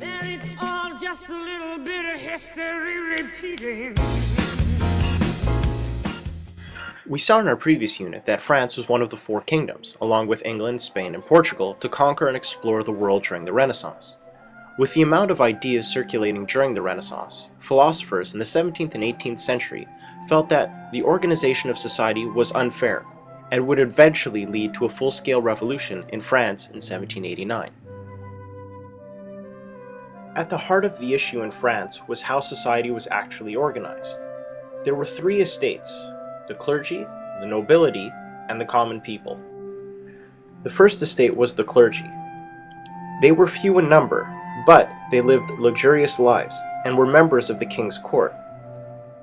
that it's all just a little bit of history repeating. We saw in our previous unit that France was one of the four kingdoms, along with England, Spain, and Portugal, to conquer and explore the world during the Renaissance. With the amount of ideas circulating during the Renaissance, philosophers in the 17th and 18th century felt that the organization of society was unfair and would eventually lead to a full-scale revolution in France in 1789. At the heart of the issue in France was how society was actually organized. There were three estates: the clergy, the nobility, and the common people. The first estate was the clergy. They were few in number, but they lived luxurious lives and were members of the king's court.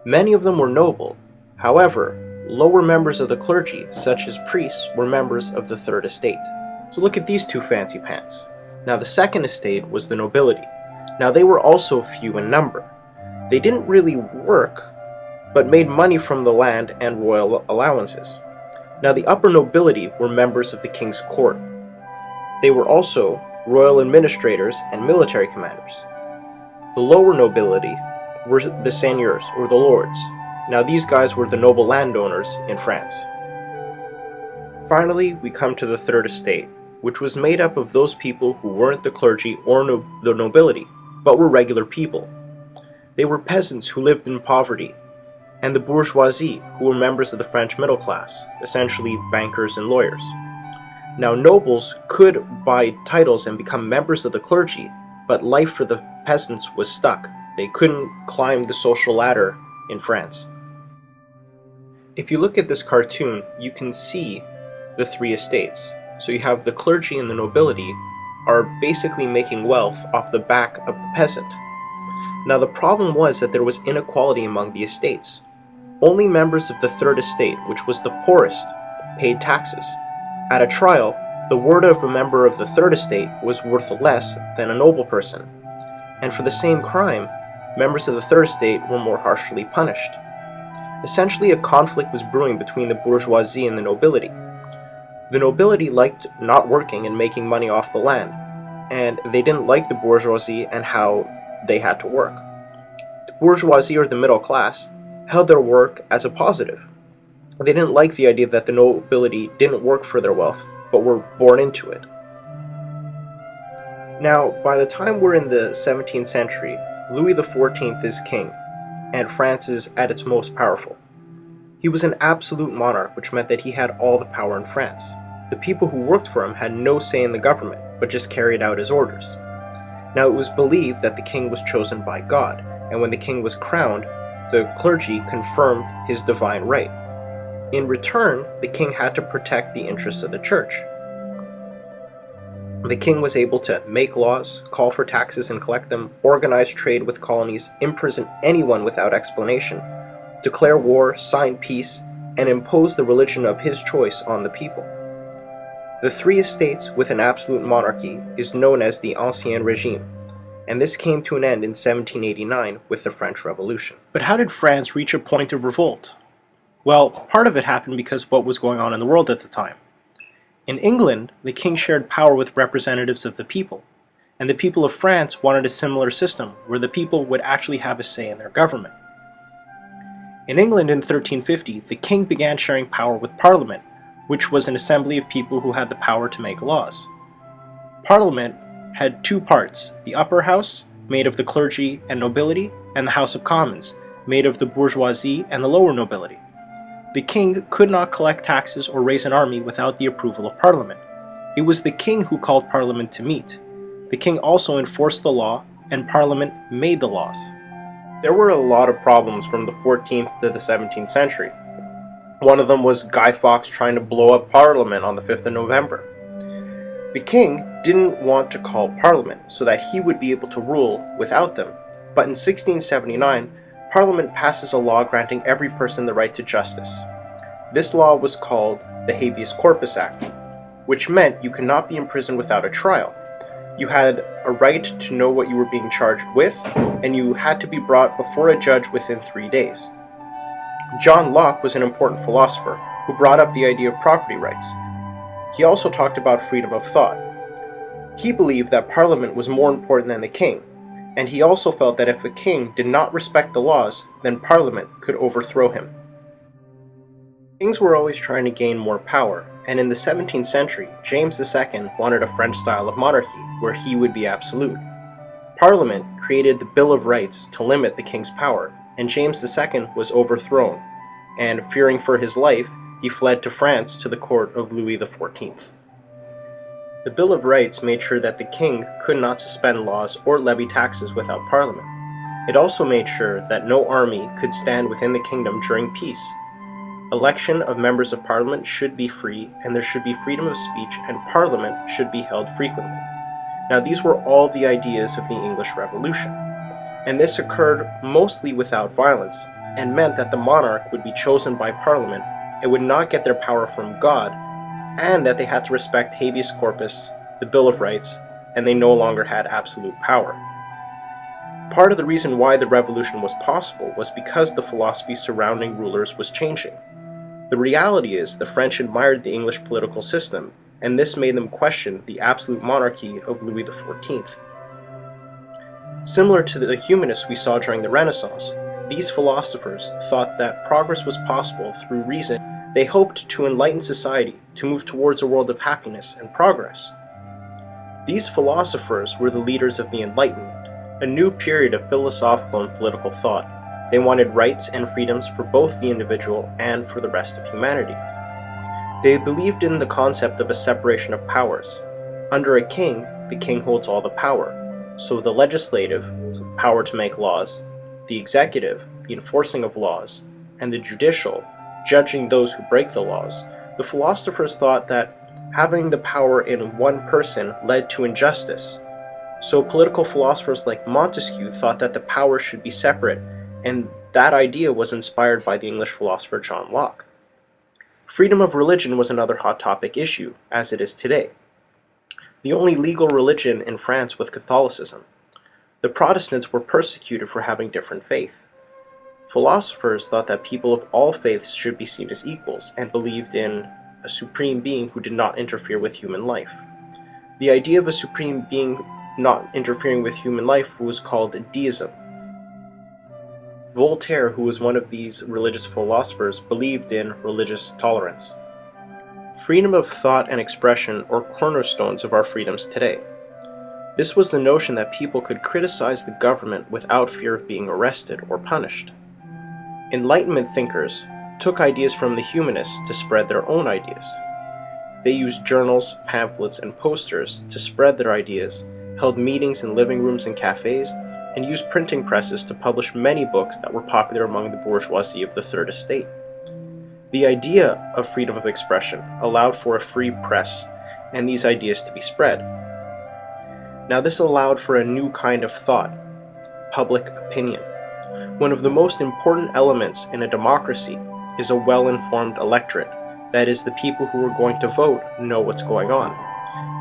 Many of them were noble. However, lower members of the clergy, such as priests, were members of the third estate. So look at these two fancy pants. Now the second estate was the nobility. Now they were also few in number. They didn't really work, but made money from the land and royal allowances. Now the upper nobility were members of the king's court. They were also royal administrators and military commanders. The lower nobility were the seigneurs, or the lords. Now these guys were the noble landowners in France. Finally, we come to the third estate, which was made up of those people who weren't the clergy or the nobility, but were regular people. They were peasants who lived in poverty, and the bourgeoisie, who were members of the French middle class, essentially bankers and lawyers. Now nobles could buy titles and become members of the clergy, but life for the peasants was stuck. They couldn't climb the social ladder in France. If you look at this cartoon, you can see the three estates. So you have the clergy and the nobility are basically making wealth off the back of the peasant. Now the problem was that there was inequality among the estates. Only members of the third estate, which was the poorest, paid taxes. At a trial, the word of a member of the third estate was worth less than a noble person. And for the same crime, members of the third estate were more harshly punished. Essentially, a conflict was brewing between the bourgeoisie and the nobility. The nobility liked not working and making money off the land, and they didn't like the bourgeoisie and how they had to work. The bourgeoisie, or the middle class, held their work as a positive. They didn't like the idea that the nobility didn't work for their wealth, but were born into it. Now, by the time we're in the 17th century, Louis XIV is king, and France is at its most powerful. He was an absolute monarch, which meant that he had all the power in France. The people who worked for him had no say in the government, but just carried out his orders. Now it was believed that the king was chosen by God, and when the king was crowned, the clergy confirmed his divine right. In return, the king had to protect the interests of the church. The king was able to make laws, call for taxes and collect them, organize trade with colonies, imprison anyone without explanation, declare war, sign peace, and impose the religion of his choice on the people. The three estates with an absolute monarchy is known as the Ancien Régime, and this came to an end in 1789 with the French Revolution. But how did France reach a point of revolt? Well, part of it happened because of what was going on in the world at the time. In England, the king shared power with representatives of the people, and the people of France wanted a similar system where the people would actually have a say in their government. In England in 1350, the king began sharing power with Parliament, which was an assembly of people who had the power to make laws. Parliament had two parts: the upper house, made of the clergy and nobility, and the House of Commons, made of the bourgeoisie and the lower nobility. The king could not collect taxes or raise an army without the approval of Parliament. It was the king who called Parliament to meet. The king also enforced the law, and Parliament made the laws. There were a lot of problems from the 14th to the 17th century. One of them was Guy Fawkes trying to blow up Parliament on the 5th of November. The king didn't want to call Parliament so that he would be able to rule without them, but in 1679, Parliament passes a law granting every person the right to justice. This law was called the Habeas Corpus Act, which meant you could not be imprisoned without a trial. You had a right to know what you were being charged with, and you had to be brought before a judge within 3 days. John Locke was an important philosopher who brought up the idea of property rights. He also talked about freedom of thought. He believed that Parliament was more important than the king, and he also felt that if a king did not respect the laws, then Parliament could overthrow him. Kings were always trying to gain more power, and in the 17th century, James II wanted a French style of monarchy, where he would be absolute. Parliament created the Bill of Rights to limit the king's power, and James II was overthrown, and fearing for his life, he fled to France to the court of Louis XIV. The Bill of Rights made sure that the king could not suspend laws or levy taxes without Parliament. It also made sure that no army could stand within the kingdom during peace. Election of members of Parliament should be free, and there should be freedom of speech, and Parliament should be held frequently. Now, these were all the ideas of the English Revolution, and this occurred mostly without violence, and meant that the monarch would be chosen by Parliament and would not get their power from God, and that they had to respect habeas corpus, the Bill of Rights, and they no longer had absolute power. Part of the reason why the revolution was possible was because the philosophy surrounding rulers was changing. The reality is the French admired the English political system, and this made them question the absolute monarchy of Louis XIV. Similar to the humanists we saw during the Renaissance, these philosophers thought that progress was possible through reason. They hoped to enlighten society, to move towards a world of happiness and progress. These philosophers were the leaders of the Enlightenment, a new period of philosophical and political thought. They wanted rights and freedoms for both the individual and for the rest of humanity. They believed in the concept of a separation of powers. Under a king, the king holds all the power. So the legislative, power to make laws, the executive, the enforcing of laws, and the judicial, judging those who break the laws. The philosophers thought that having the power in one person led to injustice. So political philosophers like Montesquieu thought that the power should be separate, and that idea was inspired by the English philosopher John Locke. Freedom of religion was another hot topic issue, as it is today. The only legal religion in France was Catholicism. The Protestants were persecuted for having different faith. Philosophers thought that people of all faiths should be seen as equals and believed in a supreme being who did not interfere with human life. The idea of a supreme being not interfering with human life was called deism. Voltaire, who was one of these religious philosophers, believed in religious tolerance. Freedom of thought and expression are cornerstones of our freedoms today. This was the notion that people could criticize the government without fear of being arrested or punished. Enlightenment thinkers took ideas from the humanists to spread their own ideas. They used journals, pamphlets, and posters to spread their ideas, held meetings in living rooms and cafes, and used printing presses to publish many books that were popular among the bourgeoisie of the Third Estate. The idea of freedom of expression allowed for a free press and these ideas to be spread. Now, this allowed for a new kind of thought, public opinion. One of the most important elements in a democracy is a well-informed electorate. That is, the people who are going to vote know what's going on.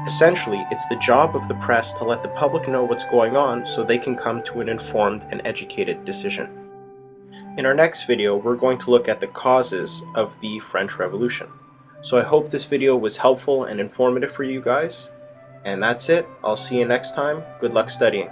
Essentially, it's the job of the press to let the public know what's going on so they can come to an informed and educated decision. In our next video, we're going to look at the causes of the French Revolution. So I hope this video was helpful and informative for you guys. And that's it. I'll see you next time. Good luck studying.